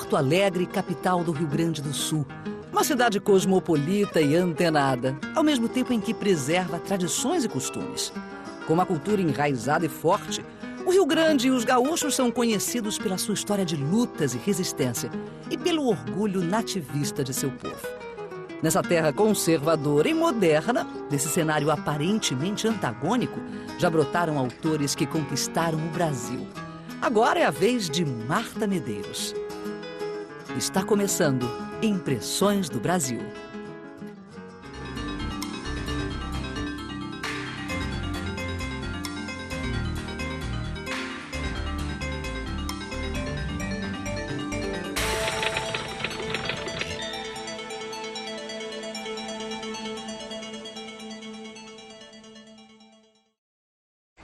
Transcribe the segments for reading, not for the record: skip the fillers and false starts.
Porto Alegre, capital do Rio Grande do Sul. Uma cidade cosmopolita e antenada, ao mesmo tempo em que preserva tradições e costumes. Com uma cultura enraizada e forte, o Rio Grande e os gaúchos são conhecidos pela sua história de lutas e resistência e pelo orgulho nativista de seu povo. Nessa terra conservadora e moderna, desse cenário aparentemente antagônico, já brotaram autores que conquistaram o Brasil. Agora é a vez de Marta Medeiros. Está começando Impressões do Brasil.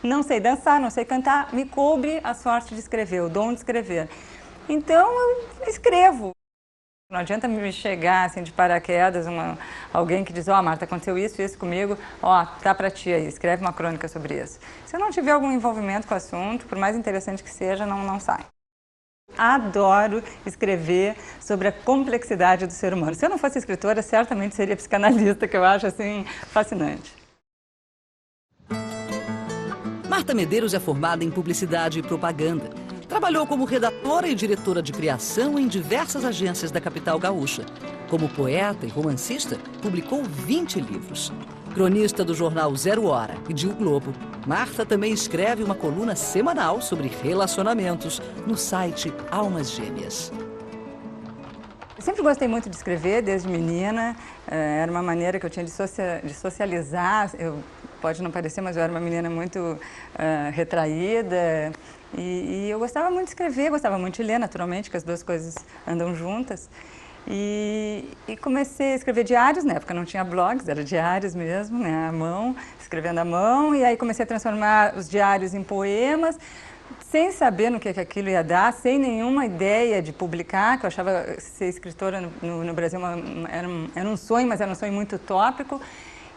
Não sei dançar, não sei cantar, me coube a sorte de escrever, o dom de escrever. Então eu escrevo. Não adianta me chegar assim de paraquedas, alguém que diz, Marta, aconteceu isso comigo, tá pra ti aí, escreve uma crônica sobre isso. Se eu não tiver algum envolvimento com o assunto, por mais interessante que seja, não sai. Adoro escrever sobre a complexidade do ser humano. Se eu não fosse escritora, certamente seria psicanalista, que eu acho assim fascinante. Marta Medeiros é formada em publicidade e propaganda. Trabalhou como redatora e diretora de criação em diversas agências da capital gaúcha. Como poeta e romancista, publicou 20 livros. Cronista do jornal Zero Hora e de O Globo, Marta também escreve uma coluna semanal sobre relacionamentos no site Almas Gêmeas. Eu sempre gostei muito de escrever, desde menina. Era uma maneira que eu tinha de socializar. Pode não parecer, mas eu era uma menina muito retraída. E eu gostava muito de escrever, gostava muito de ler, naturalmente, que as duas coisas andam juntas. E comecei a escrever diários, na época não tinha blogs, era diários mesmo, né, à mão, escrevendo à mão. E aí comecei a transformar os diários em poemas, sem saber no que aquilo ia dar, sem nenhuma ideia de publicar, que eu achava ser escritora no Brasil era um sonho, mas era um sonho muito utópico.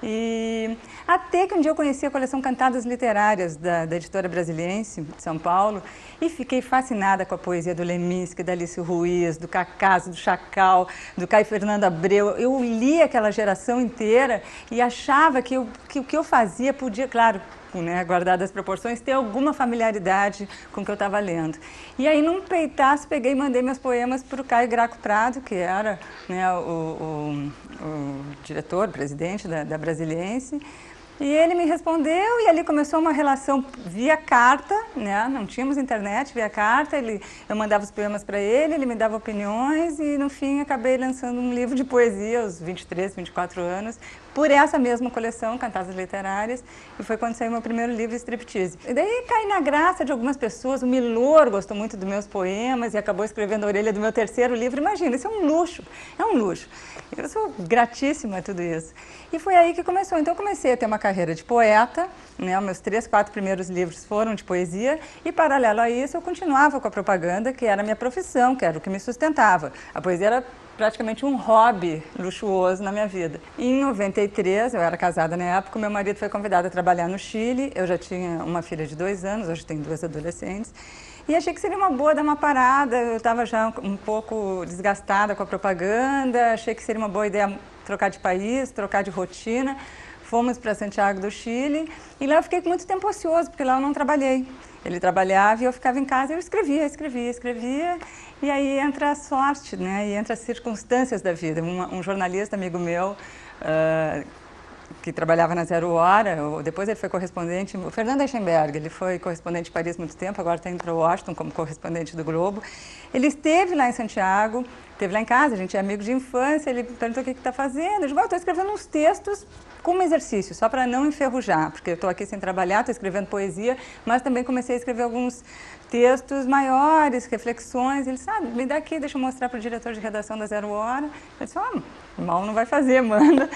E até que um dia eu conheci a coleção Cantadas Literárias da editora Brasiliense, de São Paulo, e fiquei fascinada com a poesia do Leminski, da Alice Ruiz, do Cacaso, do Chacal, do Caio Fernando Abreu. Eu li aquela geração inteira e achava que o que eu fazia podia, claro, né, guardadas as proporções, ter alguma familiaridade com o que eu estava lendo. E aí, num peitaço, peguei e mandei meus poemas para o Caio Graco Prado, que era, né, o diretor, presidente da Brasiliense. E ele me respondeu e ali começou uma relação via carta, né? Não tínhamos internet, via carta. Eu mandava os poemas para ele me dava opiniões e no fim acabei lançando um livro de poesia aos 23, 24 anos, por essa mesma coleção, Cantadas Literárias, e foi quando saiu meu primeiro livro, Striptease. E daí caí na graça de algumas pessoas, o Milor gostou muito dos meus poemas e acabou escrevendo a orelha do meu terceiro livro. Imagina, isso é um luxo, é um luxo. Eu sou gratíssima a tudo isso. E foi aí que começou. Então eu comecei a ter uma carreira de poeta, né? Os meus 3, 4 primeiros livros foram de poesia e, paralelo a isso, eu continuava com a propaganda, que era a minha profissão, que era o que me sustentava. A poesia era praticamente um hobby luxuoso na minha vida. E em 93, eu era casada na época, meu marido foi convidado a trabalhar no Chile, eu já tinha uma filha de 2 anos, hoje tenho 2 adolescentes, e achei que seria uma boa dar uma parada, eu estava já um pouco desgastada com a propaganda, achei que seria uma boa ideia trocar de país, trocar de rotina. Fomos para Santiago do Chile e lá eu fiquei com muito tempo ocioso, porque lá eu não trabalhei. Ele trabalhava e eu ficava em casa e eu escrevia. E aí entra a sorte, né? E entra as circunstâncias da vida. Um jornalista amigo meu, que trabalhava na Zero Hora, depois ele foi correspondente, o Fernando Eichenberg, ele foi correspondente de Paris há muito tempo, agora está indo para Washington como correspondente do Globo. Ele esteve lá em Santiago, esteve lá em casa, a gente é amigo de infância, ele perguntou o que está fazendo. Eu digo, estou escrevendo uns textos como exercício, só para não enferrujar, porque eu estou aqui sem trabalhar, estou escrevendo poesia, mas também comecei a escrever alguns textos maiores, reflexões. Ele disse, me dá aqui, deixa eu mostrar para o diretor de redação da Zero Hora. Eu disse, mal não vai fazer, manda.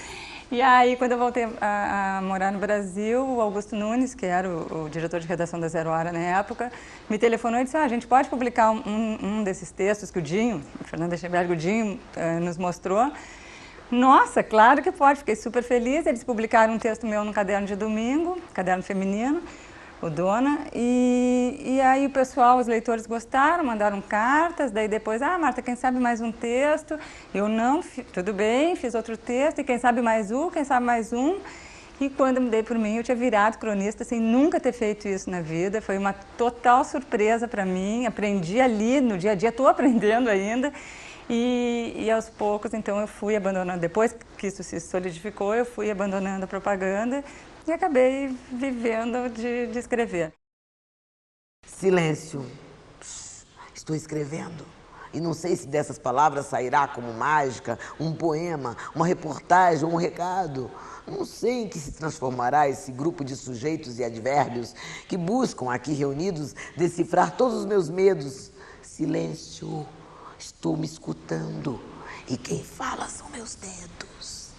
E aí, quando eu voltei a morar no Brasil, o Augusto Nunes, que era o diretor de redação da Zero Hora na época, me telefonou e disse, a gente pode publicar um desses textos que o Dinho, o Fernando Eichenberg, o Dinho, nos mostrou. Nossa, claro que pode, fiquei super feliz. Eles publicaram um texto meu no Caderno de Domingo, Caderno Feminino. o Dona, e aí o pessoal, os leitores gostaram, mandaram cartas, daí depois, Marta, quem sabe mais um texto? Eu não, tudo bem, fiz outro texto, e quem sabe mais um, quem sabe mais um. E quando eu me dei por mim, eu tinha virado cronista sem nunca ter feito isso na vida. Foi uma total surpresa para mim. Aprendi ali no dia a dia, estou aprendendo ainda. E aos poucos, então, eu fui abandonando. Depois que isso se solidificou, eu fui abandonando a propaganda e acabei vivendo de escrever. Silêncio. Estou escrevendo. E não sei se dessas palavras sairá como mágica, um poema, uma reportagem, um recado. Não sei em que se transformará esse grupo de sujeitos e advérbios que buscam aqui reunidos decifrar todos os meus medos. Silêncio, estou me escutando e quem fala são meus dedos.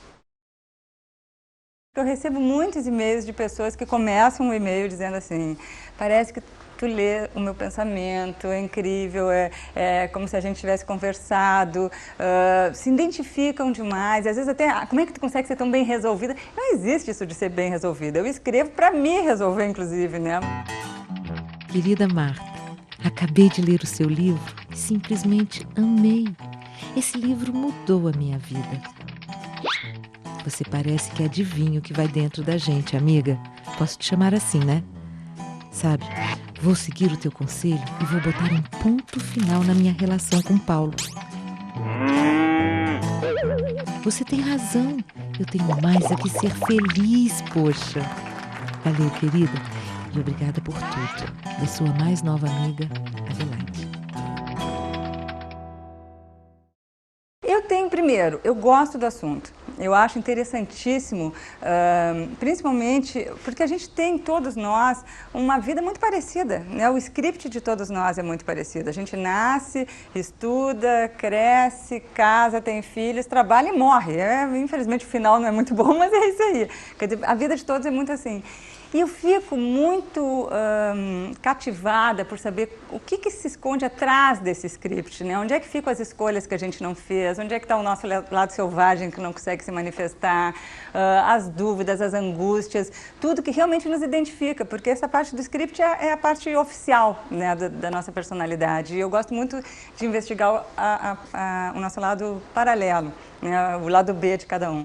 Eu recebo muitos e-mails de pessoas que começam o e-mail dizendo assim, parece que tu lê o meu pensamento, é incrível, é como se a gente tivesse conversado, se identificam demais, e às vezes até, como é que tu consegue ser tão bem resolvida? Não existe isso de ser bem resolvida, eu escrevo para me resolver, inclusive, né? Querida Marta, acabei de ler o seu livro e simplesmente amei. Esse livro mudou a minha vida. Você parece que adivinha o que vai dentro da gente, amiga. Posso te chamar assim, né? Sabe, vou seguir o teu conselho e vou botar um ponto final na minha relação com Paulo. Você tem razão. Eu tenho mais a que ser feliz, poxa. Valeu, querida. E obrigada por tudo. Da sua mais nova amiga, Adelaide. Primeiro, eu gosto do assunto. Eu acho interessantíssimo, principalmente porque a gente tem, todos nós, uma vida muito parecida, né? O script de todos nós é muito parecido. A gente nasce, estuda, cresce, casa, tem filhos, trabalha e morre. Infelizmente o final não é muito bom, mas é isso aí. Quer dizer, a vida de todos é muito assim. E eu fico muito cativada por saber o que se esconde atrás desse script, né? Onde é que ficam as escolhas que a gente não fez, onde é que está o nosso lado selvagem que não consegue se manifestar, as dúvidas, as angústias, tudo que realmente nos identifica, porque essa parte do script é a parte oficial, né, da nossa personalidade. E eu gosto muito de investigar o nosso lado paralelo, né, o lado B de cada um.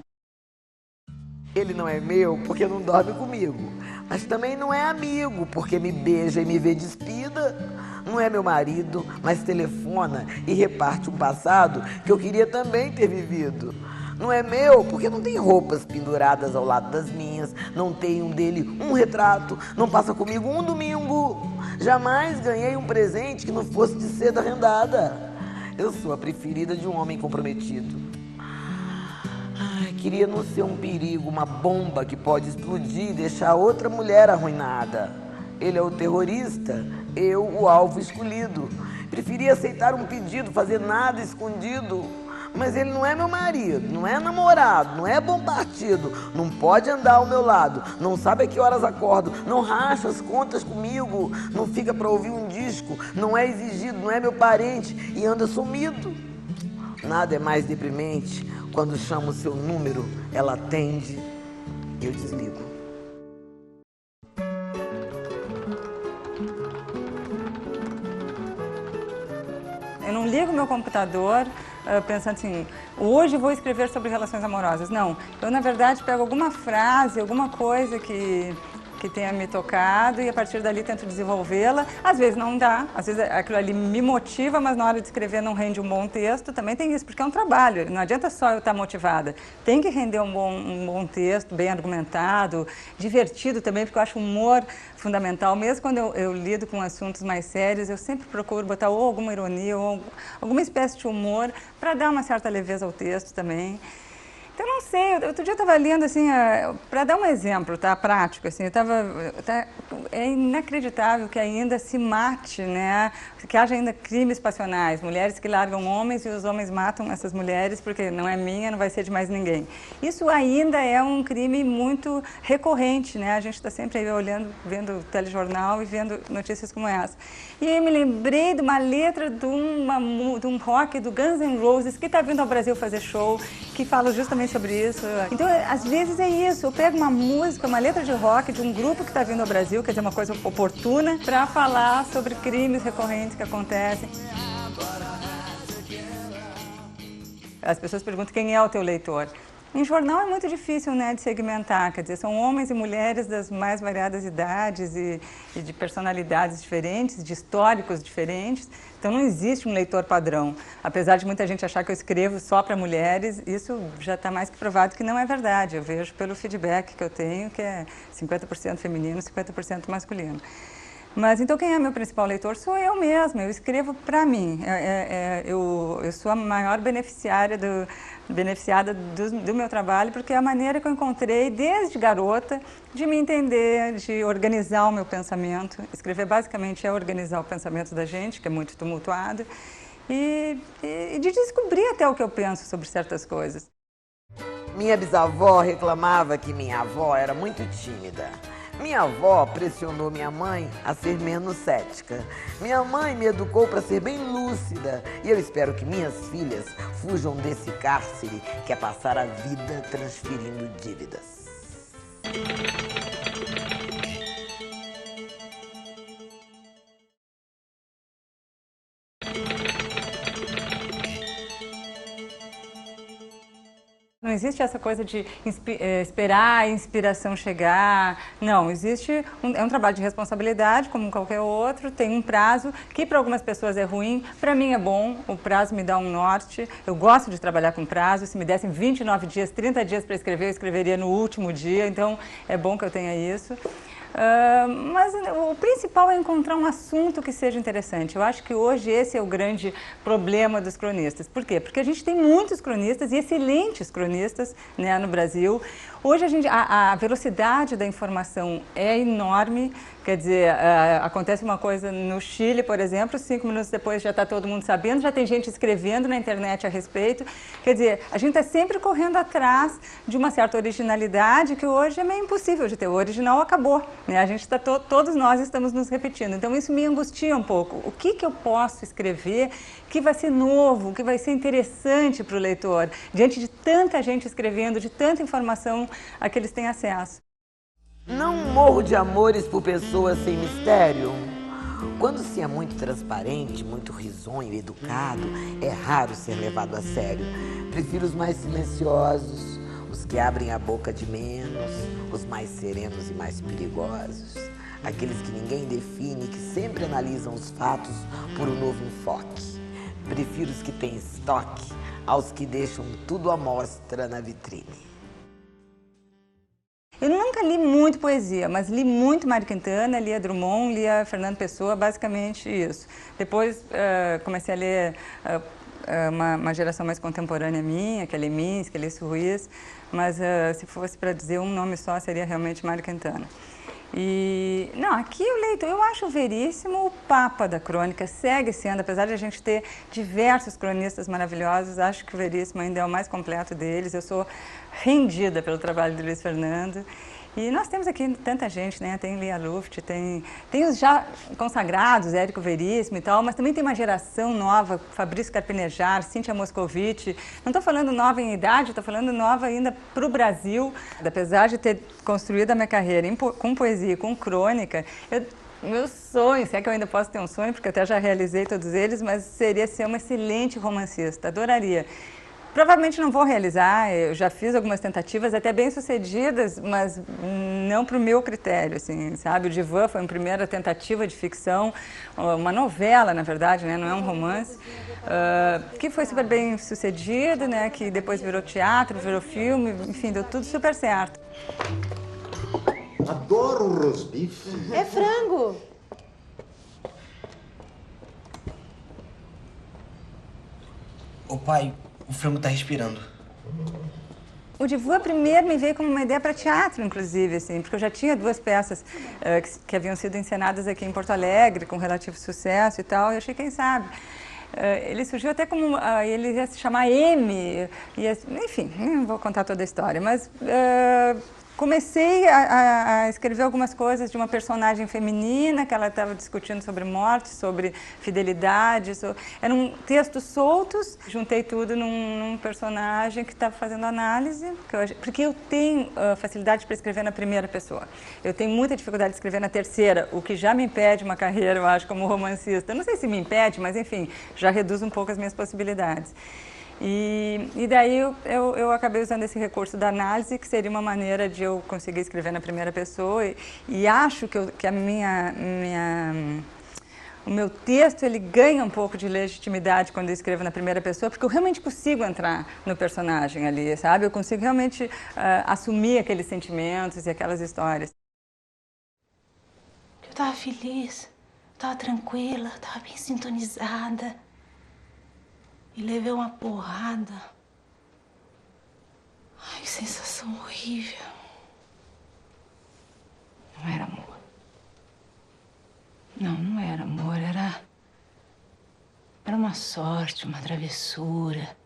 Ele não é meu porque não dorme comigo, mas também não é amigo porque me beija e me vê despida. Não é meu marido, mas telefona e reparte um passado que eu queria também ter vivido. Não é meu porque não tem roupas penduradas ao lado das minhas, não tenho dele um retrato, não passa comigo um domingo. Jamais ganhei um presente que não fosse de seda rendada. Eu sou a preferida de um homem comprometido. Queria não ser um perigo, uma bomba que pode explodir e deixar outra mulher arruinada. Ele é o terrorista, eu o alvo escolhido. Preferia aceitar um pedido, fazer nada escondido. Mas ele não é meu marido, não é namorado, não é bom partido. Não pode andar ao meu lado, não sabe a que horas acordo, não racha as contas comigo, não fica para ouvir um disco, não é exigido, não é meu parente e anda sumido. Nada é mais deprimente. Quando chamo o seu número, ela atende e eu desligo. Eu não ligo meu computador pensando assim, hoje vou escrever sobre relações amorosas. Não, eu na verdade pego alguma frase, alguma coisa que tenha me tocado e a partir dali tento desenvolvê-la. Às vezes não dá, às vezes aquilo ali me motiva, mas na hora de escrever não rende um bom texto. Também tem isso, porque é um trabalho, não adianta só eu estar motivada. Tem que render um bom texto, bem argumentado, divertido também, porque eu acho o humor fundamental. Mesmo quando eu lido com assuntos mais sérios, eu sempre procuro botar ou alguma ironia ou alguma espécie de humor para dar uma certa leveza ao texto também. Eu não sei, outro dia eu estava lendo, assim, para dar um exemplo, tá, prático, assim, é inacreditável que ainda se mate, né, que haja ainda crimes passionais, mulheres que largam homens e os homens matam essas mulheres porque não é minha, não vai ser de mais ninguém. Isso ainda é um crime muito recorrente, né, a gente está sempre aí olhando, vendo o telejornal e vendo notícias como essa. E aí eu me lembrei de uma letra de um rock do Guns N' Roses que está vindo ao Brasil fazer show, que fala justamente sobre isso. Então, às vezes é isso, eu pego uma música, uma letra de rock de um grupo que está vindo ao Brasil, quer dizer, uma coisa oportuna, para falar sobre crimes recorrentes que acontecem. As pessoas perguntam quem é o teu leitor. Em jornal é muito difícil, né, de segmentar, quer dizer, são homens e mulheres das mais variadas idades e de personalidades diferentes, de históricos diferentes, então não existe um leitor padrão. Apesar de muita gente achar que eu escrevo só para mulheres, isso já está mais que provado que não é verdade. Eu vejo pelo feedback que eu tenho, que é 50% feminino, 50% masculino. Mas então quem é meu principal leitor sou eu mesma, eu escrevo para mim. Eu sou a maior beneficiada do meu trabalho, porque é a maneira que eu encontrei desde garota de me entender, de organizar o meu pensamento. Escrever basicamente é organizar o pensamento da gente, que é muito tumultuado, e de descobrir até o que eu penso sobre certas coisas. Minha bisavó reclamava que minha avó era muito tímida. Minha avó pressionou minha mãe a ser menos cética. Minha mãe me educou para ser bem lúcida. E eu espero que minhas filhas fujam desse cárcere que é passar a vida transferindo dívidas. Não existe essa coisa de esperar a inspiração chegar, não, existe é um trabalho de responsabilidade como qualquer outro, tem um prazo que para algumas pessoas é ruim, para mim é bom, o prazo me dá um norte, eu gosto de trabalhar com prazo, se me dessem 29 dias, 30 dias para escrever, eu escreveria no último dia, então é bom que eu tenha isso. Mas o principal é encontrar um assunto que seja interessante. Eu acho que hoje esse é o grande problema dos cronistas. Por quê? Porque a gente tem muitos cronistas e excelentes cronistas, né, no Brasil. Hoje a velocidade da informação é enorme. Quer dizer, acontece uma coisa no Chile, por exemplo, 5 minutos depois já está todo mundo sabendo, já tem gente escrevendo na internet a respeito. Quer dizer, a gente está sempre correndo atrás de uma certa originalidade que hoje é meio impossível de ter. O original acabou, né? A gente todos nós estamos nos repetindo. Então isso me angustia um pouco. O que eu posso escrever que vai ser novo, que vai ser interessante para o leitor, diante de tanta gente escrevendo, de tanta informação a que eles têm acesso? Não morro de amores por pessoas sem mistério. Quando se é muito transparente, muito risonho, educado, é raro ser levado a sério. Prefiro os mais silenciosos, os que abrem a boca de menos, os mais serenos e mais perigosos. Aqueles que ninguém define, que sempre analisam os fatos por um novo enfoque. Prefiro os que têm estoque aos que deixam tudo à mostra na vitrine. Eu nunca li muito poesia, mas li muito Mário Quintana, lia Drummond, lia Fernando Pessoa, basicamente isso. Depois comecei a ler uma geração mais contemporânea minha, que é Leminski, Alice Ruiz, mas se fosse para dizer um nome só, seria realmente Mário Quintana. E, não, aqui eu acho o Veríssimo o papa da crônica, segue sendo, apesar de a gente ter diversos cronistas maravilhosos, acho que o Veríssimo ainda é o mais completo deles. Eu sou rendida pelo trabalho do Luiz Fernando. E nós temos aqui tanta gente, né? Tem Lia Luft, tem os já consagrados, Érico Veríssimo e tal, mas também tem uma geração nova, Fabrício Carpinejar, Cíntia Moscovici. Não estou falando nova em idade, estou falando nova ainda para o Brasil. Apesar de ter construído a minha carreira com poesia, com crônica, meu sonho, se é que eu ainda posso ter um sonho, porque eu até já realizei todos eles, mas seria ser uma excelente romancista, adoraria. Provavelmente não vou realizar, eu já fiz algumas tentativas até bem-sucedidas, mas não para o meu critério, assim, sabe? O Divã foi uma primeira tentativa de ficção, uma novela, na verdade, né? Não é um romance, que foi super bem-sucedido, né? Que depois virou teatro, virou filme, enfim, deu tudo super certo. Adoro rosbife. É frango. Ô pai, o frango tá respirando. O Divã primeiro me veio como uma ideia para teatro, inclusive, assim, porque eu já tinha 2 peças que haviam sido encenadas aqui em Porto Alegre, com relativo sucesso e tal, e eu achei, quem sabe. Ele surgiu até como, ele ia se chamar M, enfim, não vou contar toda a história, mas comecei a escrever algumas coisas de uma personagem feminina, que ela estava discutindo sobre morte, sobre fidelidade. Eram textos soltos, juntei tudo num personagem que estava fazendo análise, porque eu tenho facilidade para escrever na primeira pessoa. Eu tenho muita dificuldade de escrever na terceira, o que já me impede uma carreira, eu acho, como romancista. Não sei se me impede, mas enfim, já reduz um pouco as minhas possibilidades. E daí eu acabei usando esse recurso da análise, que seria uma maneira de eu conseguir escrever na primeira pessoa, e acho que o meu texto ele ganha um pouco de legitimidade quando eu escrevo na primeira pessoa, porque eu realmente consigo entrar no personagem ali, sabe? Eu consigo realmente assumir aqueles sentimentos e aquelas histórias. Eu estava feliz, estava tranquila, estava bem sintonizada. E levei uma porrada. Ai, que sensação horrível. Não era amor. Não era amor, era uma sorte, uma travessura,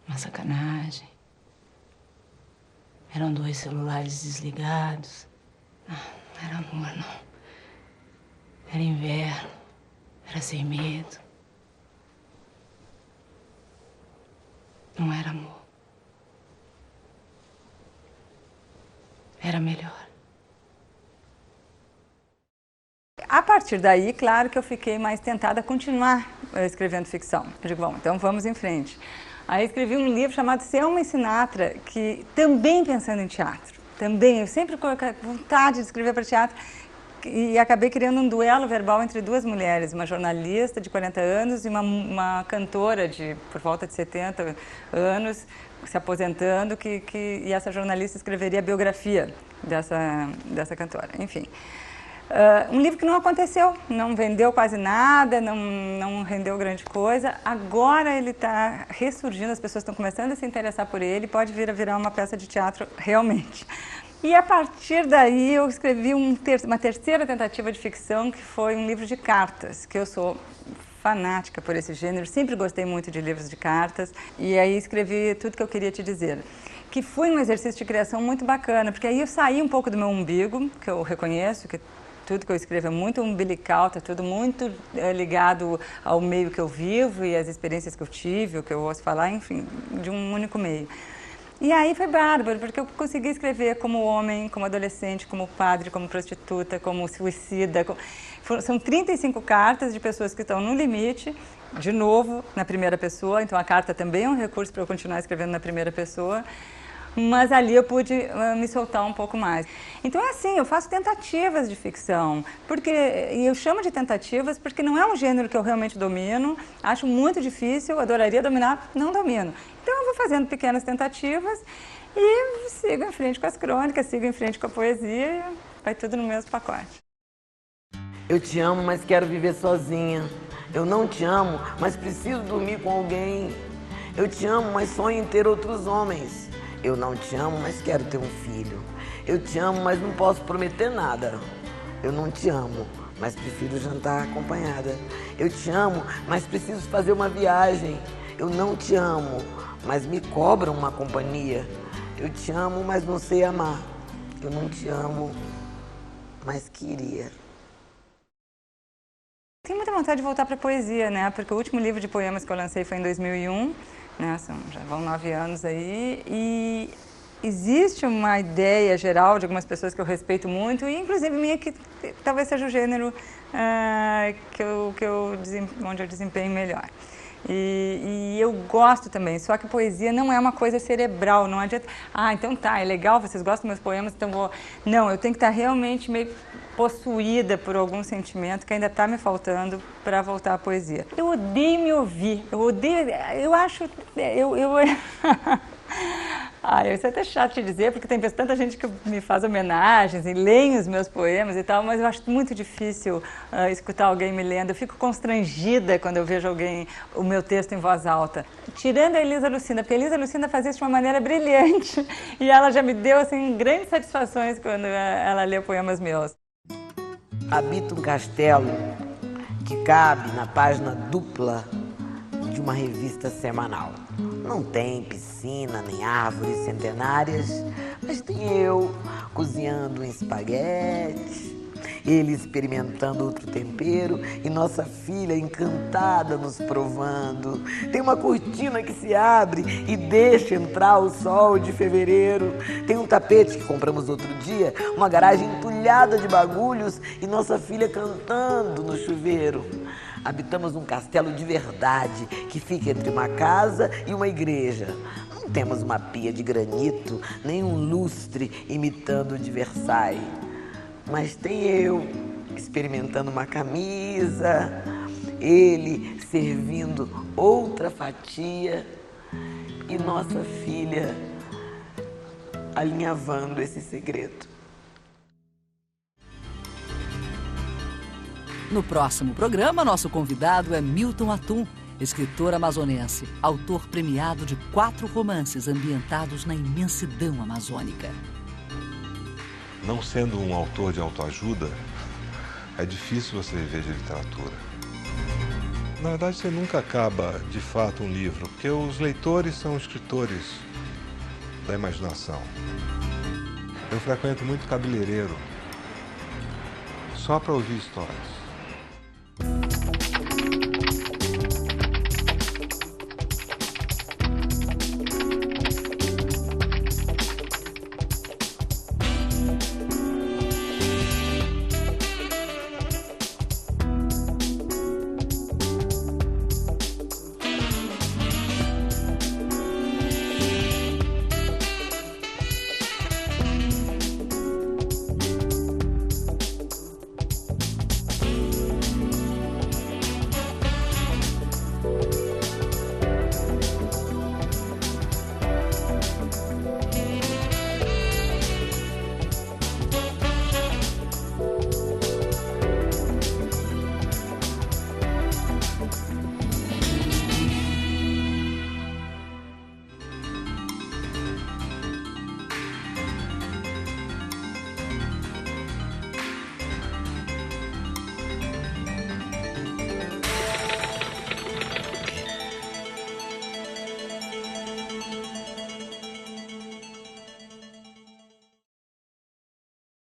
uma sacanagem. Eram 2 celulares desligados. Não era amor, não. Era inverno, era sem medo. Não era amor. Era melhor. A partir daí, claro que eu fiquei mais tentada a continuar escrevendo ficção. Eu digo, bom, então vamos em frente. Aí escrevi um livro chamado Selma e Sinatra, que também pensando em teatro. Também, eu sempre com vontade de escrever para teatro. E acabei criando um duelo verbal entre 2 mulheres, uma jornalista de 40 anos e uma cantora de por volta de 70 anos, se aposentando, e essa jornalista escreveria a biografia dessa cantora. Enfim, um livro que não aconteceu, não vendeu quase nada, não rendeu grande coisa. Agora ele está ressurgindo, as pessoas estão começando a se interessar por ele, pode vir a virar uma peça de teatro realmente. E a partir daí eu escrevi uma terceira tentativa de ficção, que foi um livro de cartas, que eu sou fanática por esse gênero, sempre gostei muito de livros de cartas, e aí escrevi tudo que eu queria te dizer. Que foi um exercício de criação muito bacana, porque aí eu saí um pouco do meu umbigo, que eu reconheço, que tudo que eu escrevo é muito umbilical, está tudo muito ligado ao meio que eu vivo e às experiências que eu tive, o que eu ouço falar, enfim, de um único meio. E aí foi bárbaro, porque eu consegui escrever como homem, como adolescente, como padre, como prostituta, como suicida. São 35 cartas de pessoas que estão no limite, de novo, na primeira pessoa. Então a carta também é um recurso para eu continuar escrevendo na primeira pessoa. Mas ali eu pude me soltar um pouco mais. Então é assim, eu faço tentativas de ficção, e eu chamo de tentativas porque não é um gênero que eu realmente domino, acho muito difícil, adoraria dominar, não domino. Então eu vou fazendo pequenas tentativas e sigo em frente com as crônicas, sigo em frente com a poesia e vai tudo no mesmo pacote. Eu te amo, mas quero viver sozinha. Eu não te amo, mas preciso dormir com alguém. Eu te amo, mas sonho em ter outros homens. Eu não te amo, mas quero ter um filho. Eu te amo, mas não posso prometer nada. Eu não te amo, mas prefiro jantar acompanhada. Eu te amo, mas preciso fazer uma viagem. Eu não te amo, mas me cobram uma companhia. Eu te amo, mas não sei amar. Eu não te amo, mas queria. Tenho muita vontade de voltar para a poesia, né? Porque o último livro de poemas que eu lancei foi em 2001. Né, já vão 9 anos aí, e existe uma ideia geral de algumas pessoas que eu respeito muito, e inclusive minha, que talvez seja o gênero onde eu desempenho melhor. E eu gosto também, só que poesia não é uma coisa cerebral, não adianta, então tá, é legal, vocês gostam dos meus poemas, então vou... Não, eu tenho que estar realmente meio possuída por algum sentimento que ainda está me faltando para voltar à poesia. Eu odeio me ouvir, eu acho... Isso é até chato de dizer, porque tem tanta gente que me faz homenagens e leem os meus poemas e tal, mas eu acho muito difícil escutar alguém me lendo. Eu fico constrangida quando eu vejo o meu texto em voz alta. Tirando a Elisa Lucinda, porque a Elisa Lucinda fazia isso de uma maneira brilhante e ela já me deu assim, grandes satisfações quando ela lê poemas meus. Habito um castelo que cabe na página dupla de uma revista semanal. Não tem piscina nem árvores centenárias, mas Mas tem eu cozinhando um espaguete, ele experimentando outro tempero e nossa filha encantada nos provando. Tem uma cortina que se abre e deixa entrar o sol de fevereiro. Tem um tapete que compramos outro dia, uma garagem entulhada de bagulhos e nossa filha cantando no chuveiro. Habitamos um castelo de verdade que fica entre uma casa e uma igreja. Não temos uma pia de granito, nem um lustre imitando o de Versailles. Mas tem eu experimentando uma camisa, ele servindo outra fatia e nossa filha alinhavando esse segredo. No próximo programa, nosso convidado é Milton Atum, escritor amazonense, autor premiado de 4 romances ambientados na imensidão amazônica. Não sendo um autor de autoajuda, é difícil você viver de literatura. Na verdade, você nunca acaba, de fato, um livro, porque os leitores são escritores da imaginação. Eu frequento muito cabeleireiro, só para ouvir histórias.